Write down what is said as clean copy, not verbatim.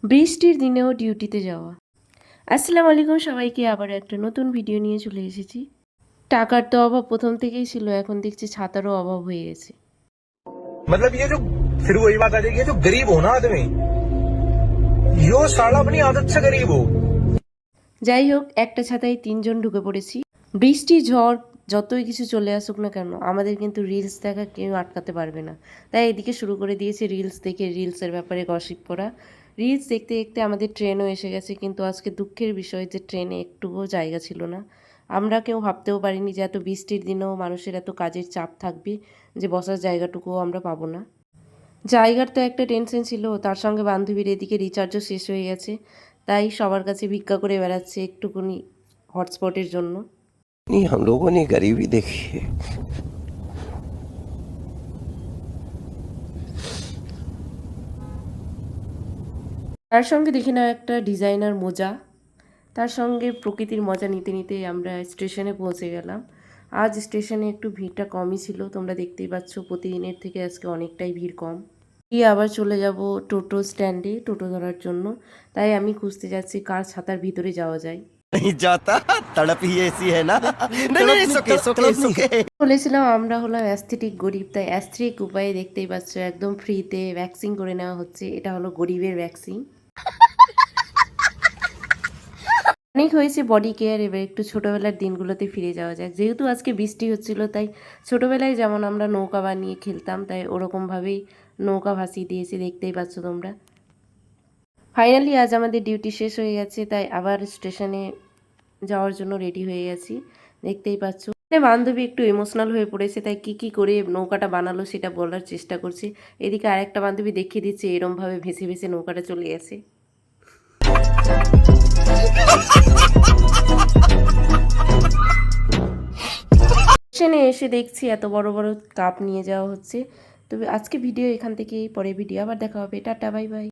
বৃষ্টির দিনেও ডিউটিতে যাওয়া। আসসালামু আলাইকুম সবাইকে, আবার একটা নতুন ভিডিও নিয়ে চলে এসেছি। টাকার তো অভাব প্রথম থেকেই ছিল, এখন দেখছি ছাতারও অভাব হয়ে গেছে। मतलब ये जो फिर वही बात आ जाएगी, ये जो गरीब हो ना आदमी, यो साला अपनी आदत से गरीब हो। যাই হোক, একটা ছাতায় তিনজন ঢুকে পড়েছি। বৃষ্টি ঝড় যতই কিছু চলে আসুক না কেন, আমাদের কিন্তু রিলস দেখা কেউ আটকাতে পারবে না। তাই এদিকে শুরু করে দিয়েছি রিলস দেখে রিলসের ব্যাপারে গসিপ করা। রিলস দেখতে দেখতে আমাদের ট্রেনও এসে গেছে, কিন্তু আজকে দুঃখের বিষয় যে ট্রেনে একটুকুও জায়গা ছিল না। আমরা কেউ ভাবতেও পারিনি যে এত বৃষ্টির দিনেও মানুষের এত কাজের চাপ থাকবে, যে বসার জায়গাটুকুও আমরা পাবো না। জায়গার তো একটা টেনশন ছিল, তার সঙ্গে বান্ধবীর এদিকে রিচার্জও শেষ হয়ে গেছে, তাই সবার কাছে ভিক্ষা করে বেড়াচ্ছে একটুকুনি হটস্পটের জন্য। नहीं, हम लोगों ने गरीबी देखी है। তার সঙ্গে দেখে নাও একটা ডিজাইনার মোজা। তার সঙ্গে প্রকৃতির মজা নিতে নিতে আমরা স্টেশনে পৌঁছে গেলাম। আজ স্টেশনে একটু ভিড়টা কমই ছিল, তোমরা দেখতেই পাচ্ছ প্রতিদিনের থেকে আজকে অনেকটাই ভিড় কম। গিয়ে আবার চলে যাব টোটো স্ট্যান্ডে টোটো ধরার জন্য। তাই আমি খুঁজতে যাচ্ছি কার ছাতার ভিতরে যাওয়া যায়। नहीं जाता, तड़प ही ऐसी है ना। नहीं नहीं, सुके सुके सुके। বলেছিলাম আমরা হলাম অ্যাস্থেটিক গরিব, তাই অ্যাস্থেটিক উপায়ে দেখতেই পাচ্ছ একদম ফ্রিতে ভ্যাকসিন করে নেওয়া হচ্ছে। এটা হলো গরিবের ভ্যাকসিন। অনেক হয়েছে বডি কেয়ার, এবার একটু ছোটোবেলার দিনগুলোতে ফিরে যাওয়া যাক। যেহেতু আজকে বৃষ্টি হচ্ছিল, তাই ছোটোবেলায় যেমন আমরা নৌকা বানিয়ে খেলতাম, তাই ওরকমভাবেই নৌকা ভাসিয়ে দিয়েছি, দেখতেই পাচ্ছ তোমরা। ফাইনালি আজ আমাদের ডিউটি শেষ হয়ে গেছে, তাই আবার স্টেশনে যাওয়ার জন্য রেডি হয়ে গেছি, দেখতেই পাচ্ছ। বান্ধবী একটু ইমোশনাল হয়ে পড়েছে, তাই কি করে নৌকাটা বানালো সেটা বলার চেষ্টা করছে। এদিকে আরেকটা বান্ধবী দেখিয়ে দিচ্ছে এরমভাবে ভেসে ভেসে নৌকাটা চলে গেছে। স্টেশনে এসে দেখছি এত বড় বড় কাপ নিয়ে যাওয়া হচ্ছে। তবে আজকে ভিডিও এখান থেকেই, পরে ভিডিও আবার দেখা হবে। Tata, bye bye.